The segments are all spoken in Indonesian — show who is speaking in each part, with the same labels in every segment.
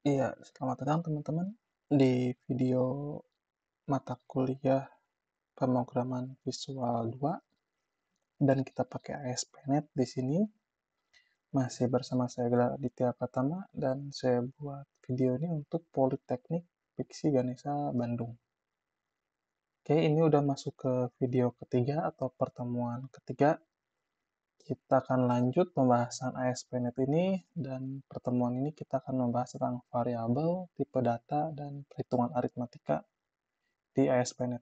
Speaker 1: Iya, selamat datang teman-teman di video mata kuliah pemrograman Visual 2 dan kita pakai ASP.NET di sini. Masih bersama saya Gelar Aditya Pratama dan saya buat video ini untuk Politeknik Fiksi Ganesha Bandung. Oke, ini udah masuk ke video ketiga atau pertemuan ketiga. Kita akan lanjut pembahasan ASP.NET ini dan pertemuan ini kita akan membahas tentang variabel, tipe data, dan perhitungan aritmatika di ASP.NET.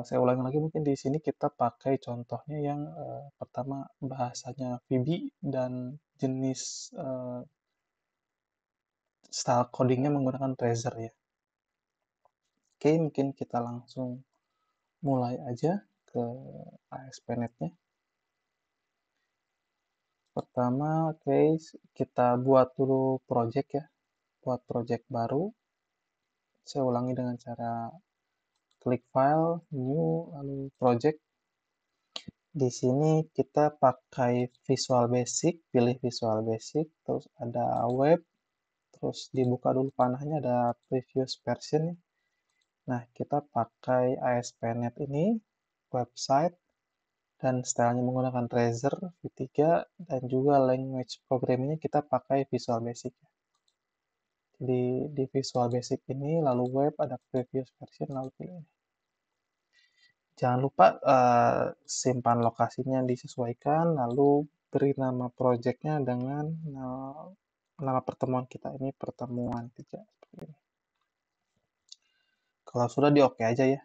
Speaker 1: Saya ulangi lagi, mungkin di sini kita pakai contohnya yang pertama bahasanya VB dan jenis style codingnya menggunakan Trezor ya. Oke, mungkin kita langsung mulai aja ke ASP.NET-nya. Pertama, oke, kita buat dulu project ya. Buat project baru. Saya ulangi dengan cara klik file, new, lalu project. Di sini kita pakai Visual Basic, pilih Visual Basic, terus ada web, terus dibuka dulu panahnya, ada previous version. Nah, kita pakai ASP.NET ini, website, dan stylenya menggunakan Trezor V3, dan juga language programmingnya kita pakai Visual Basic. Jadi di Visual Basic ini, lalu web, ada previous version, lalu pilih ini. Jangan lupa simpan lokasinya disesuaikan, lalu beri nama projectnya dengan nama pertemuan kita ini pertemuan 3. Kalau sudah di oke aja ya.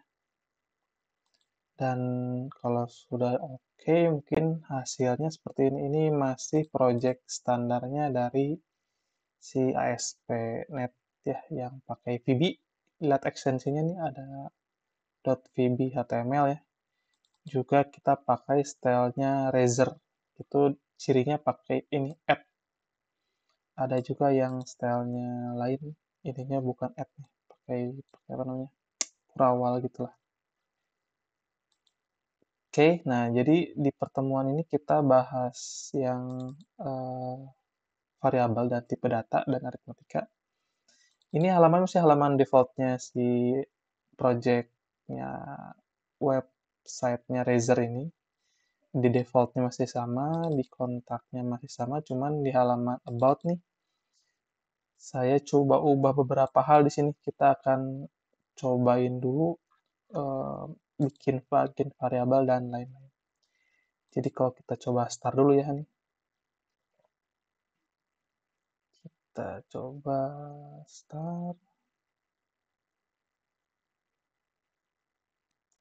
Speaker 1: Dan kalau sudah oke, mungkin hasilnya seperti ini. Ini masih project standarnya dari si ASP.NET ya, yang pakai VB. Lihat ekstensinya nih ada .vb HTML ya. Juga kita pakai stylenya Razor. Itu cirinya pakai ini add. Ada juga yang stylenya lain, ininya bukan add nih, pakai apa namanya, kurawal gitulah. Oke, nah jadi di pertemuan ini kita bahas yang variabel dan tipe data dan aritmatika. Ini halaman masih halaman defaultnya si projectnya websitenya Razer ini. Di defaultnya masih sama, di kontaknya masih sama, cuman di halaman about nih saya coba ubah beberapa hal di sini. Kita akan cobain dulu bikin variabel dan lain-lain. Jadi kalau kita coba start dulu ya nih. Kita coba start.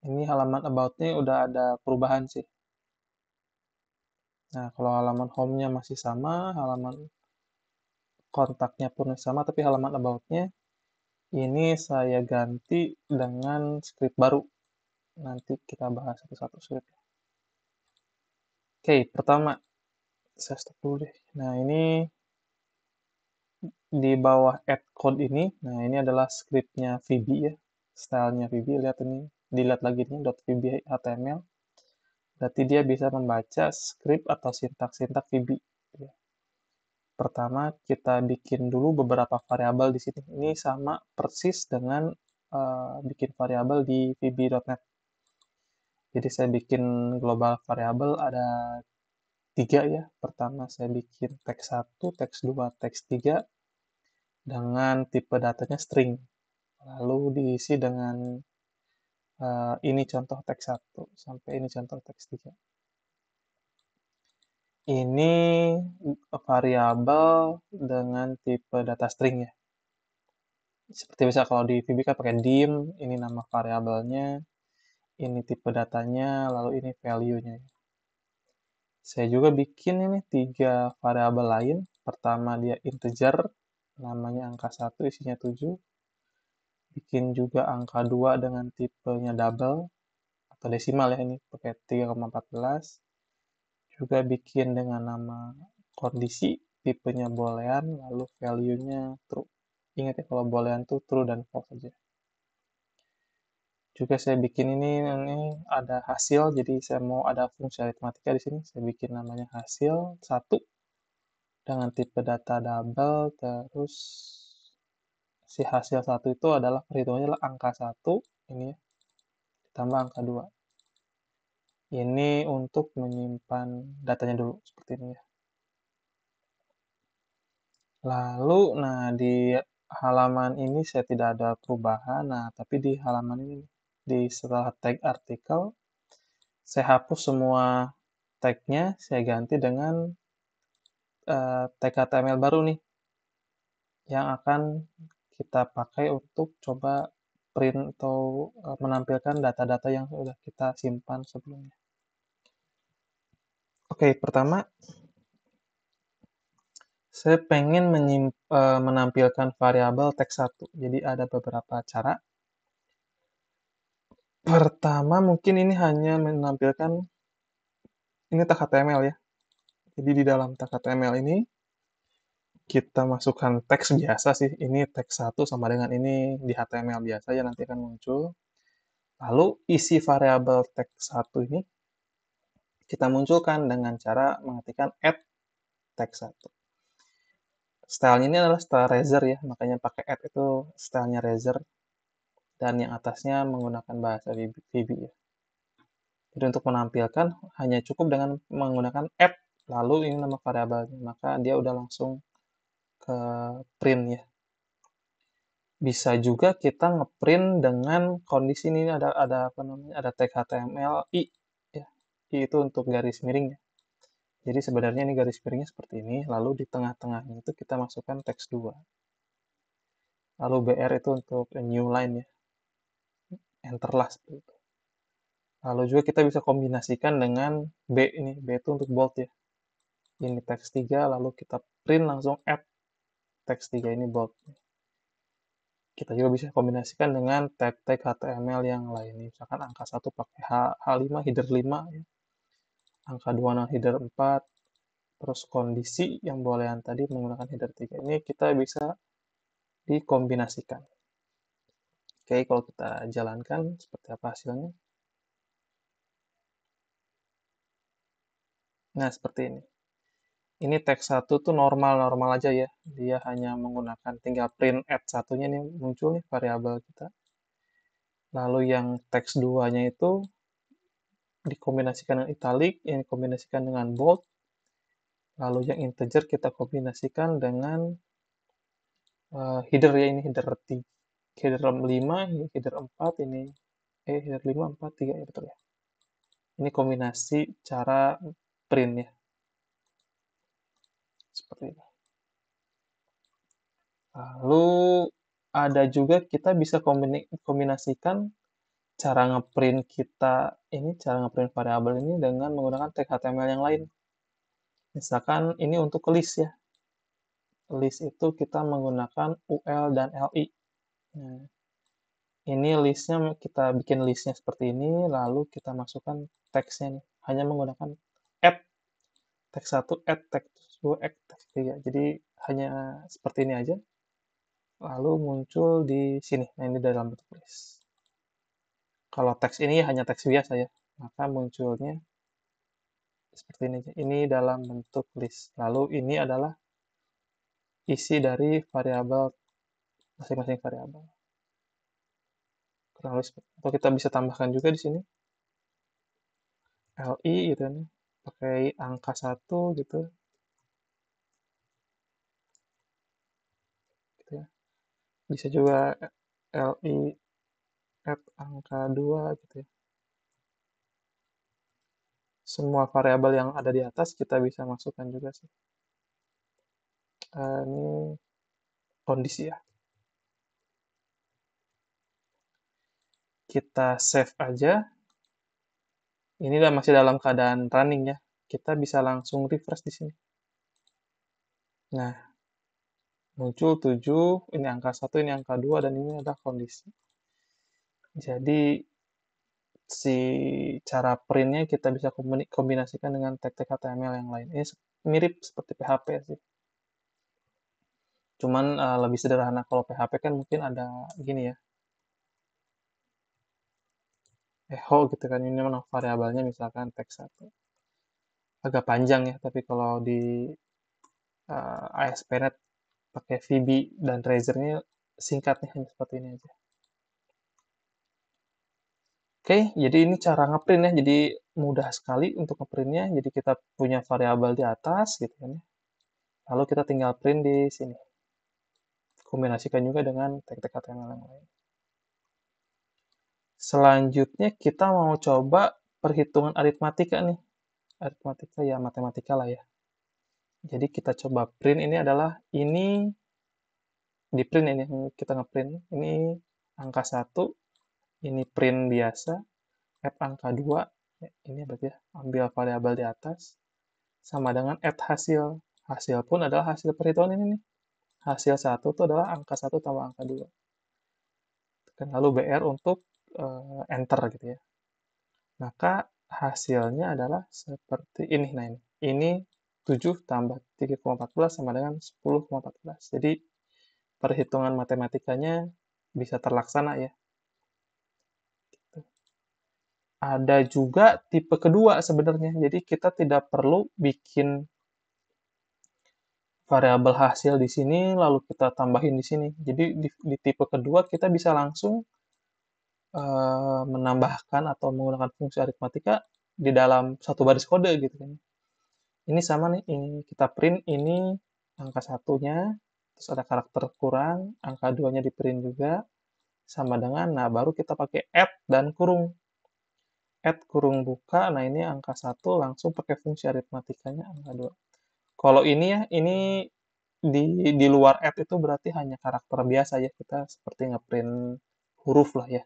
Speaker 1: Ini halaman about-nya udah ada perubahan sih. Nah, kalau halaman home-nya masih sama, halaman kontaknya pun sama, tapi halaman about-nya ini saya ganti dengan script baru. Nanti kita bahas satu-satu script. Oke, pertama saya stop dulu deh. Nah, ini di bawah add code ini, nah ini adalah scriptnya VB ya, stylenya VB, lihat ini, dilihat lagi nih, .vb HTML, berarti dia bisa membaca script atau sintak-sintak VB. Ya. Pertama, kita bikin dulu beberapa variabel di sini. Ini sama persis dengan bikin variabel di VB.NET. Jadi saya bikin global variabel ada 3 ya. Pertama saya bikin teks 1, teks 2, teks 3 dengan tipe datanya string. Lalu diisi dengan ini contoh teks 1 sampai ini contoh teks 3. Ini variabel dengan tipe data string ya. Seperti bisa kalau di VB kan pakai dim, ini nama variabelnya, ini tipe datanya, lalu ini value-nya. Saya juga bikin ini 3 variabel lain. Pertama dia integer, namanya angka 1, isinya 7. Bikin juga angka 2 dengan tipenya double, atau desimal ya, ini pakai 3,14. Juga bikin dengan nama kondisi, tipenya boolean, lalu value-nya true. Ingat ya, kalau boolean itu true dan false saja. Juga saya bikin ini ada hasil, jadi saya mau ada fungsi aritmatika di sini. Saya bikin namanya hasil 1. dengan tipe data double, terus si hasil satu itu adalah perhitungannya adalah angka 1, ini ya, ditambah angka 2. Ini untuk menyimpan datanya dulu, seperti ini ya. Lalu, nah di halaman ini saya tidak ada perubahan, nah tapi di halaman ini, di setelah tag artikel, saya hapus semua tag-nya, saya ganti dengan tag HTML baru nih, yang akan kita pakai untuk coba print atau menampilkan data-data yang sudah kita simpan sebelumnya. Oke, pertama saya pengen menampilkan variabel teks 1. Jadi ada beberapa cara. Pertama mungkin ini hanya menampilkan ini tag HTML ya. Jadi di dalam tag HTML ini kita masukkan teks biasa sih. Ini teks 1 sama dengan ini di HTML biasa ya, nanti akan muncul. Lalu isi variabel teks 1 ini kita munculkan dengan cara mengetikkan add teks 1. Stylenya ini adalah style Razor ya, makanya pakai add itu stylenya Razor. Dan yang atasnya menggunakan bahasa VB ya. Jadi untuk menampilkan hanya cukup dengan menggunakan add, lalu ini nama variabelnya, maka dia udah langsung ke print ya. Bisa juga kita ngeprint dengan kondisi ini ada apa namanya, ada tag HTML i ya. I itu untuk garis miring ya. Jadi sebenarnya ini garis miringnya seperti ini, lalu di tengah-tengahnya itu kita masukkan teks 2. Lalu BR itu untuk a new line ya. Enter lah seperti itu. Lalu juga kita bisa kombinasikan dengan B ini. B itu untuk bold ya. Ini teks 3, lalu kita print langsung add teks 3 ini bold. Kita juga bisa kombinasikan dengan tag-tag HTML yang lain. Misalkan angka 1 pakai H5, header 5, ya. Angka 2 header 4, terus kondisi yang boolean tadi menggunakan header 3. Ini kita bisa dikombinasikan. Oke, kalau kita jalankan seperti apa hasilnya. Nah, seperti ini. Ini teks 1 tuh normal-normal aja ya. Dia hanya menggunakan tinggal print add satunya nih muncul nih variabel kita. Lalu yang teks 2-nya itu dikombinasikan dengan italic, yang dikombinasikan dengan bold. Lalu yang integer kita kombinasikan dengan header ya, ini header 3, header 5, ini header 4, ini header 5, 4, 3 ya betul ya. Ini kombinasi cara print ya. Seperti ini. Lalu ada juga kita bisa kombinasikan cara ngeprint kita ini, cara ngeprint variabel ini dengan menggunakan tag HTML yang lain. Misalkan ini untuk list ya. List itu kita menggunakan UL dan LI. Nah, ini listnya kita bikin listnya seperti ini, lalu kita masukkan teksnya nih. Hanya menggunakan add teks 1, add teks 2, add teks 3. Jadi hanya seperti ini aja. Lalu muncul di sini. Nah, ini dalam bentuk list. Kalau teks ini hanya teks biasa ya, maka munculnya seperti ini. Ini dalam bentuk list. Lalu ini adalah isi dari variabel masing-masing variabel. Atau kita bisa tambahkan juga di sini LI gitu nih, pakai angka 1 gitu. Gitu ya. Bisa juga LI add angka 2 gitu ya. Semua variabel yang ada di atas kita bisa masukkan juga sih. Ini kondisi ya. Kita save aja. Ini masih dalam keadaan running ya. Kita bisa langsung refresh di sini. Nah, muncul 7, ini angka 1, ini angka 2, dan ini adalah kondisi. Jadi, si cara printnya kita bisa kombinasikan dengan tag-tag HTML yang lain. Ini mirip seperti PHP sih. Cuman lebih sederhana. Kalau PHP kan mungkin ada gini ya. Echo gitu kan, ini memang variabelnya misalkan teks 1. Agak panjang ya, tapi kalau di ASP.NET pakai VB dan Razor-nya singkat nih, hanya seperti ini aja. Oke, jadi ini cara ngeprint ya. Jadi mudah sekali untuk ngeprintnya. Jadi kita punya variabel di atas gitu kan ya. Lalu kita tinggal print di sini. Kombinasikan juga dengan tag-tag HTML yang lain. Selanjutnya kita mau coba perhitungan aritmatika nih. Aritmatika ya matematika lah ya. Jadi kita coba print ini adalah ini di print ini kita ngeprint ini angka 1, ini print biasa, add angka 2, ya, ini berarti ya, ambil variabel di atas sama dengan add hasil. Hasil pun adalah hasil perhitungan ini nih. Hasil 1 itu adalah angka 1 tambah angka 2. Tekan lalu BR untuk enter gitu ya. Maka hasilnya adalah seperti ini. Nah, ini 7 tambah 3,14 sama dengan 10,14. Jadi perhitungan matematikanya bisa terlaksana ya. Ada juga tipe kedua sebenarnya. Jadi kita tidak perlu bikin variabel hasil di sini lalu kita tambahin di sini. Jadi di tipe kedua kita bisa langsung menambahkan atau menggunakan fungsi aritmatika di dalam satu baris kode gitu kan. Ini sama nih, ini kita print ini angka satunya, terus ada karakter kurang, angka 2-nya di print juga, sama dengan, nah baru kita pakai add dan kurung. Add kurung buka, nah ini angka 1 langsung pakai fungsi aritmatikanya angka 2. Kalau ini ya, ini di luar add itu berarti hanya karakter biasa ya, kita seperti ngeprint huruf lah ya.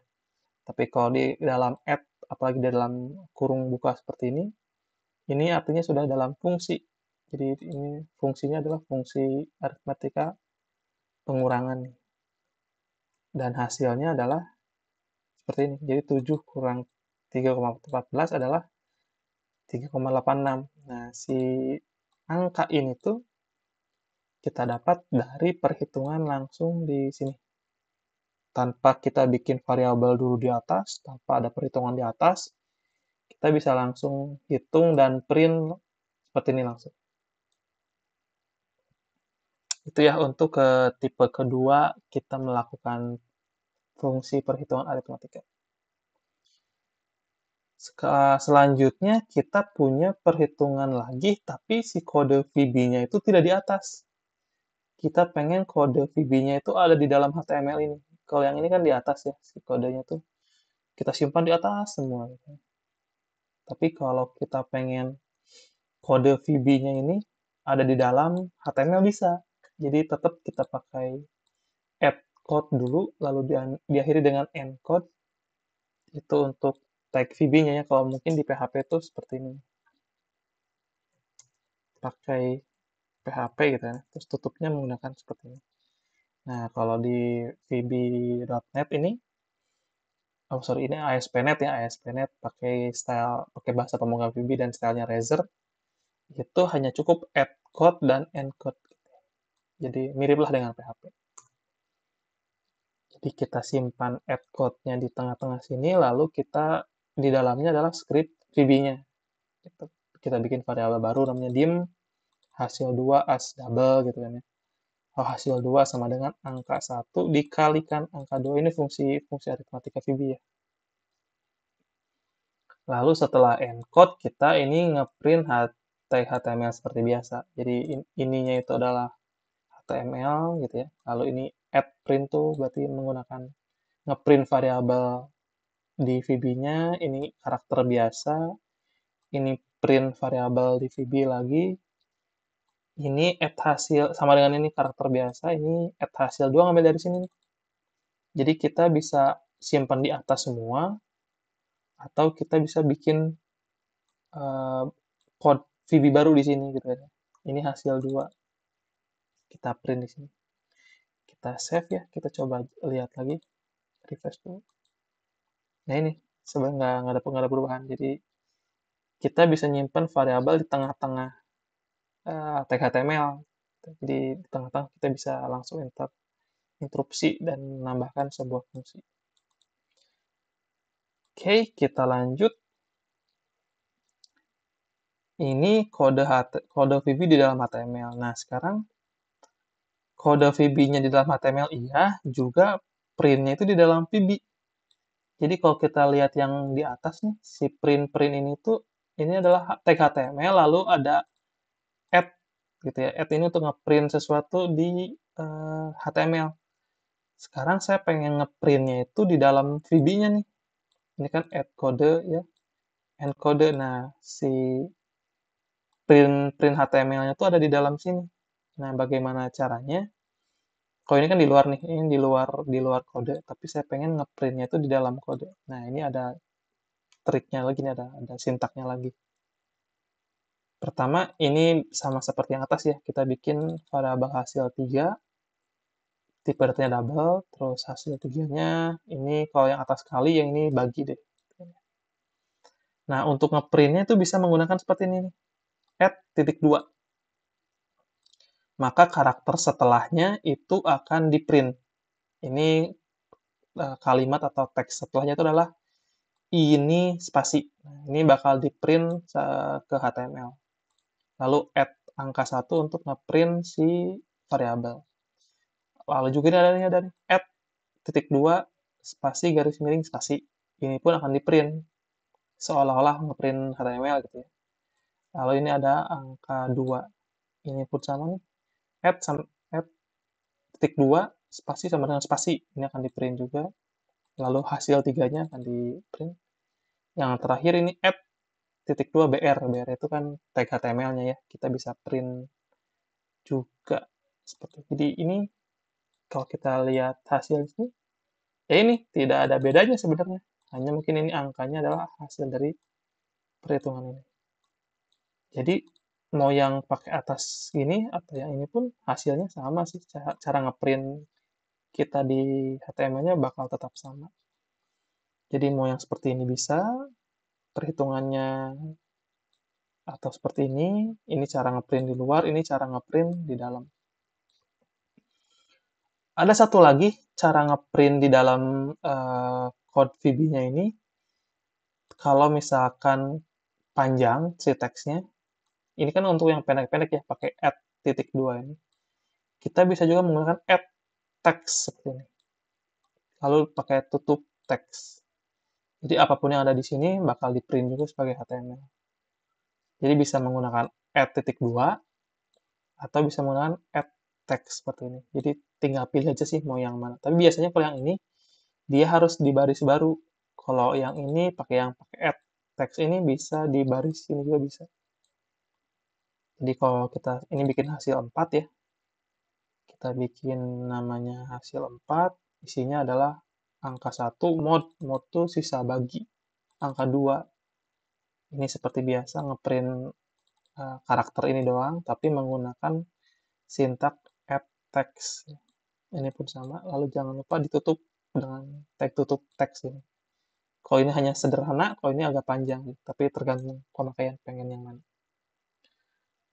Speaker 1: Tapi kalau di dalam add, apalagi di dalam kurung buka seperti ini artinya sudah dalam fungsi. Jadi ini fungsinya adalah fungsi aritmatika pengurangan. Dan hasilnya adalah seperti ini. Jadi 7 kurang 3,14 adalah 3,86. Nah, si angka ini tuh kita dapat dari perhitungan langsung di sini. Tanpa kita bikin variabel dulu di atas, tanpa ada perhitungan di atas, kita bisa langsung hitung dan print seperti ini langsung. Itu ya untuk ke tipe kedua kita melakukan fungsi perhitungan aritmatika. Selanjutnya kita punya perhitungan lagi, tapi si kode VB-nya itu tidak di atas. Kita pengen kode VB-nya itu ada di dalam HTML ini. Kalau yang ini kan di atas ya, si kodenya tuh kita simpan di atas semua. Tapi kalau kita pengen kode VB-nya ini ada di dalam HTML bisa. Jadi tetap kita pakai add code dulu, lalu diakhiri dengan end code. Itu untuk tag VB-nya ya. Kalau mungkin di PHP itu seperti ini. Pakai PHP gitu ya. Terus tutupnya menggunakan seperti ini. Nah, kalau di VB.NET ini, oh sorry, ini ASP.NET ya, ASP.NET pakai bahasa pemrogram VB dan stylenya Razor, itu hanya cukup add code dan end code. Jadi miriplah dengan PHP. Jadi kita simpan add code-nya di tengah-tengah sini, lalu kita di dalamnya adalah script VB-nya. Kita bikin variabel baru namanya dim hasil 2 as double gitu kan ya. Hasil 2 sama dengan angka 1 dikalikan angka 2. Ini fungsi aritmatika VB ya. Lalu setelah encode, kita ini ngeprint tag HTML seperti biasa. Jadi ininya itu adalah HTML gitu ya. Lalu ini add print tuh berarti menggunakan ngeprint variabel di VB-nya. Ini karakter biasa. Ini print variabel di VB lagi. Ini add hasil sama dengan ini karakter biasa. Ini add hasil 2 ngambil dari sini. Jadi kita bisa simpan di atas semua, atau kita bisa bikin code VB baru di sini gitu kan. Ini hasil 2. Kita print di sini. Kita save ya, kita coba lihat lagi. Refresh dulu. Nah ini, sebenarnya nggak ada perubahan. Jadi kita bisa nyimpan variabel di tengah-tengah tag HTML. Jadi di tengah-tengah kita bisa langsung interupsi dan menambahkan sebuah fungsi. Oke, kita lanjut. Ini kode VB di dalam HTML. Nah, sekarang kode VB-nya di dalam HTML iya, juga print-nya itu di dalam VB. Jadi kalau kita lihat yang di atas nih, si print ini tuh, ini adalah tag HTML, lalu ada add gitu ya. Add ini untuk ngeprint sesuatu di HTML. Sekarang saya pengen ngeprintnya itu di dalam VB-nya nih. Ini kan add kode ya, end kode. Nah, si print HTML-nya tuh ada di dalam sini. Nah, bagaimana caranya? Kalau ini kan di luar nih, ini di luar kode, tapi saya pengen ngeprintnya itu di dalam kode. Nah, ini ada triknya lagi nih, ada sintaknya lagi. Pertama, ini sama seperti yang atas ya, kita bikin variabel hasil 3, tipe datanya double, terus hasil 3-nya, ini kalau yang atas kali, yang ini bagi deh. Nah, untuk ngeprintnya itu bisa menggunakan seperti ini nih, add titik 2. Maka karakter setelahnya itu akan di print. Ini kalimat atau teks setelahnya itu adalah ini spasi. Nah, ini bakal di print ke HTML. Lalu add angka 1 untuk ngeprint si variabel. Lalu juga ini ada add titik 2 spasi garis miring spasi. Ini pun akan di print seolah-olah ngeprint HTML gitu ya. Lalu ini ada angka 2. Ini pun sama nih. Add titik 2 spasi sama dengan spasi. Ini akan di print juga. Lalu hasil 3-nya akan di print. Yang terakhir ini add titik 2 BR. BR itu kan tag HTML-nya ya. Kita bisa print juga seperti itu. Jadi ini kalau kita lihat hasil ini, ya ini tidak ada bedanya sebenarnya. Hanya mungkin ini angkanya adalah hasil dari perhitungan ini. Jadi mau yang pakai atas ini atau yang ini pun hasilnya sama sih. Cara ngeprint kita di HTML-nya bakal tetap sama. Jadi mau yang seperti ini bisa, perhitungannya atau seperti ini cara ngeprint di luar, ini cara ngeprint di dalam. Ada satu lagi cara ngeprint di dalam code VB-nya ini, kalau misalkan panjang si teksnya, ini kan untuk yang pendek-pendek ya, pakai add titik 2 ini. Kita bisa juga menggunakan add text seperti ini. Lalu pakai tutup teks. Jadi apapun yang ada di sini bakal di print juga sebagai HTML. Jadi bisa menggunakan add titik 2 atau bisa menggunakan add text seperti ini. Jadi tinggal pilih aja sih mau yang mana. Tapi biasanya kalau yang ini dia harus di baris baru. Kalau yang ini pakai add text ini bisa di baris ini juga bisa. Jadi kalau kita ini bikin hasil 4 ya. Kita bikin namanya hasil 4, isinya adalah angka 1 mod itu sisa bagi. Angka 2 ini seperti biasa ngeprint karakter ini doang, tapi menggunakan sintak add text. Ini pun sama, lalu jangan lupa ditutup dengan tag tutup teks ini. Kalau ini hanya sederhana, kalau ini agak panjang, tapi tergantung pemakaian pengen yang mana.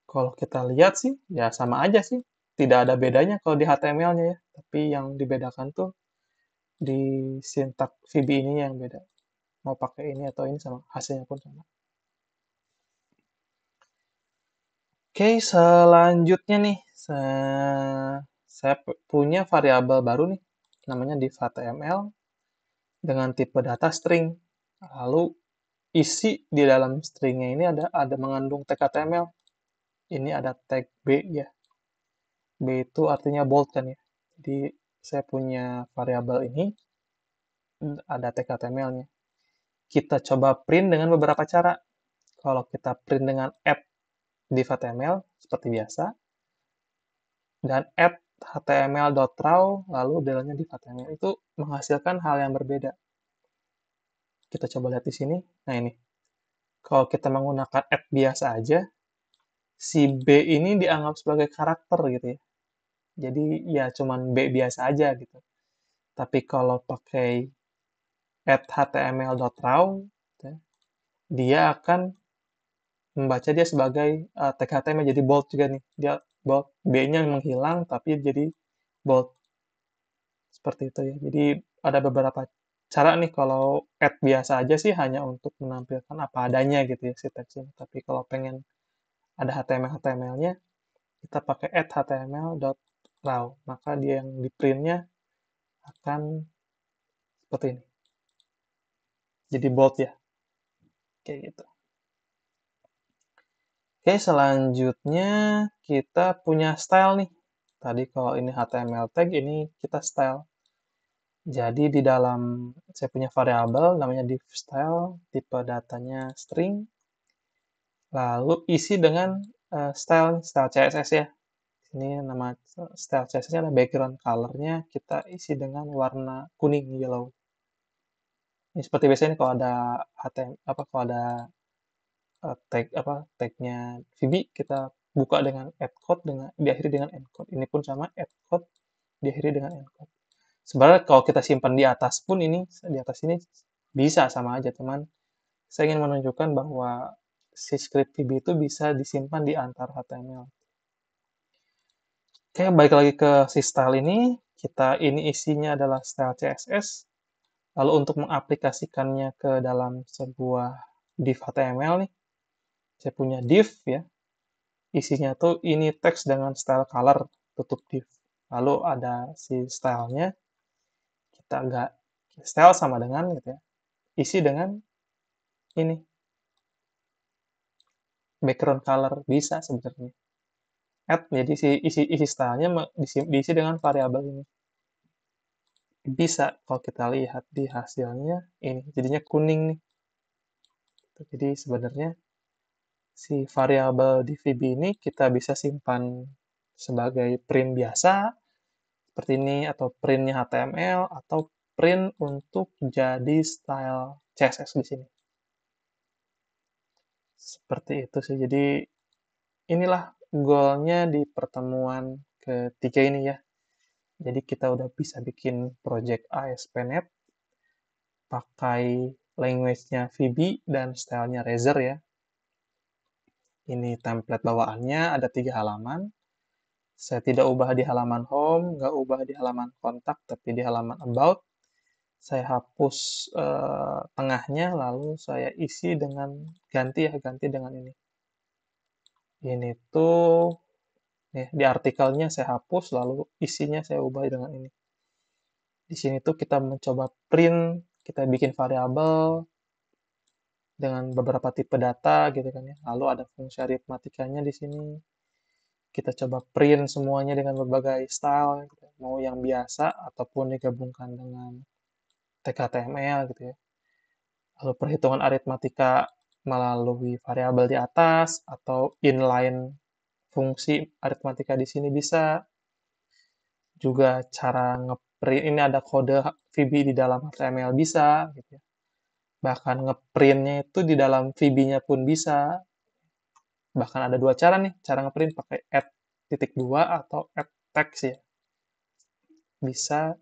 Speaker 1: Kalau kita lihat sih, ya sama aja sih. Tidak ada bedanya kalau di HTML-nya ya, tapi yang dibedakan tuh di sintak VB ini yang beda. Mau pakai ini atau ini sama, hasilnya pun sama. Oke, selanjutnya nih, saya punya variabel baru nih, namanya div HTML dengan tipe data string. Lalu isi di dalam stringnya ini ada mengandung tag HTML. Ini ada tag B ya. B itu artinya bold kan ya. Jadi saya punya variabel ini, ada tag HTML-nya. Kita coba print dengan beberapa cara. Kalau kita print dengan add div HTML seperti biasa, dan add html.raw lalu dalamnya div HTML, itu menghasilkan hal yang berbeda. Kita coba lihat di sini. Nah ini, kalau kita menggunakan add biasa aja, si B ini dianggap sebagai karakter gitu ya. Jadi ya cuman B biasa aja gitu. Tapi kalau pakai add html.raw, dia akan membaca dia sebagai tag HTML jadi bold juga nih. Dia bold, B-nya menghilang tapi jadi bold. Seperti itu ya. Jadi ada beberapa cara nih kalau add biasa aja sih hanya untuk menampilkan apa adanya gitu ya si teks ini. Tapi kalau pengen ada HTML-HTML-nya, kita pakai add html.raw, maka dia yang di print-nya akan seperti ini. Jadi bold ya, kayak gitu. Oke, selanjutnya kita punya style nih. Tadi kalau ini HTML tag, ini kita style. Jadi di dalam saya punya variabel namanya div style, tipe datanya string, lalu isi dengan style CSS ya. Ini nama style CSS-nya adalah background color-nya kita isi dengan warna kuning, yellow. Ini seperti biasanya kalau ada kalau ada tag-nya VB, kita buka dengan add code, diakhiri dengan end code. Ini pun sama, add code diakhiri dengan end code. Sebenarnya kalau kita simpan di atas pun di atas ini bisa sama aja, teman. Saya ingin menunjukkan bahwa si script VB itu bisa disimpan di antar HTML. Oke, balik lagi ke si style ini. Ini isinya adalah style CSS. Lalu untuk mengaplikasikannya ke dalam sebuah div HTML nih, saya punya div ya. Isinya tuh ini teks dengan style color, tutup div. Lalu ada si stylenya, kita agak style sama dengan gitu ya. Isi dengan ini background color bisa sebenarnya. Add, jadi isi stylenya diisi dengan variabel ini. Bisa kalau kita lihat di hasilnya ini jadinya kuning nih. Jadi sebenarnya si variabel di VB ini kita bisa simpan sebagai print biasa seperti ini, atau printnya HTML, atau print untuk jadi style CSS di sini. Seperti itu sih. Jadi inilah goalnya di pertemuan ketiga ini ya. Jadi kita udah bisa bikin project ASP.NET pakai language-nya VB dan stylenya Razor ya. Ini template bawaannya ada 3 halaman. Saya tidak ubah di halaman home, nggak ubah di halaman kontak, tapi di halaman about. Saya hapus tengahnya, lalu saya isi dengan ganti dengan ini. Ini tuh di artikelnya saya hapus, lalu isinya saya ubah dengan ini. Di sini tuh kita mencoba print, kita bikin variabel dengan beberapa tipe data gitu kan ya. Lalu ada fungsi aritmatikanya di sini. Kita coba print semuanya dengan berbagai style, gitu. Mau yang biasa ataupun digabungkan dengan tag HTML gitu ya. Lalu perhitungan aritmatika melalui variabel di atas atau inline fungsi aritmatika di sini bisa. Juga cara ngeprint, ini ada kode VB di dalam HTML bisa gitu ya. Bahkan ngeprintnya itu di dalam VB-nya pun bisa. Bahkan ada 2 cara nih, cara ngeprint pakai add.2 atau add text ya. Bisa,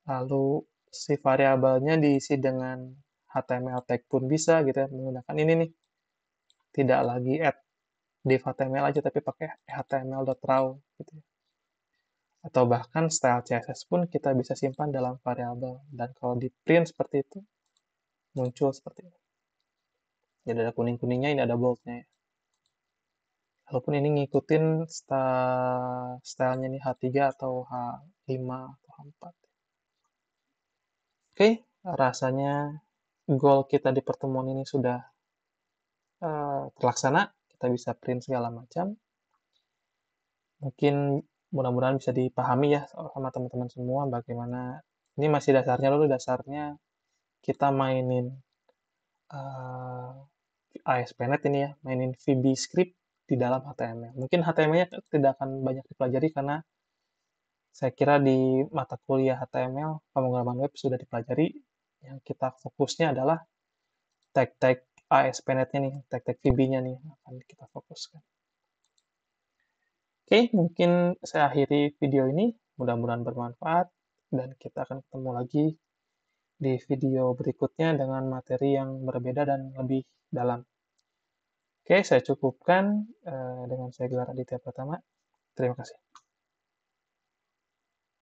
Speaker 1: lalu si variabelnya diisi dengan HTML tag pun bisa gitu ya, menggunakan ini nih. Tidak lagi add div HTML aja, tapi pakai html.raw gitu ya. Atau bahkan style CSS pun kita bisa simpan dalam variabel. Dan kalau di print seperti itu, muncul seperti ini. Jadi ada kuning-kuningnya, ini ada boldnya ya. Walaupun ini ngikutin stylenya nih H3 atau H5 atau H4. Oke, rasanya goal kita di pertemuan ini sudah terlaksana. Kita bisa print segala macam. Mungkin mudah-mudahan bisa dipahami ya sama teman-teman semua bagaimana, ini masih dasarnya kita mainin ASP.NET ini ya, mainin VB script di dalam HTML. Mungkin HTML-nya tidak akan banyak dipelajari karena saya kira di mata kuliah HTML, pemrograman web sudah dipelajari. Yang kita fokusnya adalah tag-tag ASP.NET-nya nih, tag-tag VB-nya nih, akan kita fokuskan. Oke, mungkin saya akhiri video ini. Mudah-mudahan bermanfaat, dan kita akan ketemu lagi di video berikutnya dengan materi yang berbeda dan lebih dalam. Oke, saya cukupkan dengan saya Gelar Aditya Pratama. Terima kasih.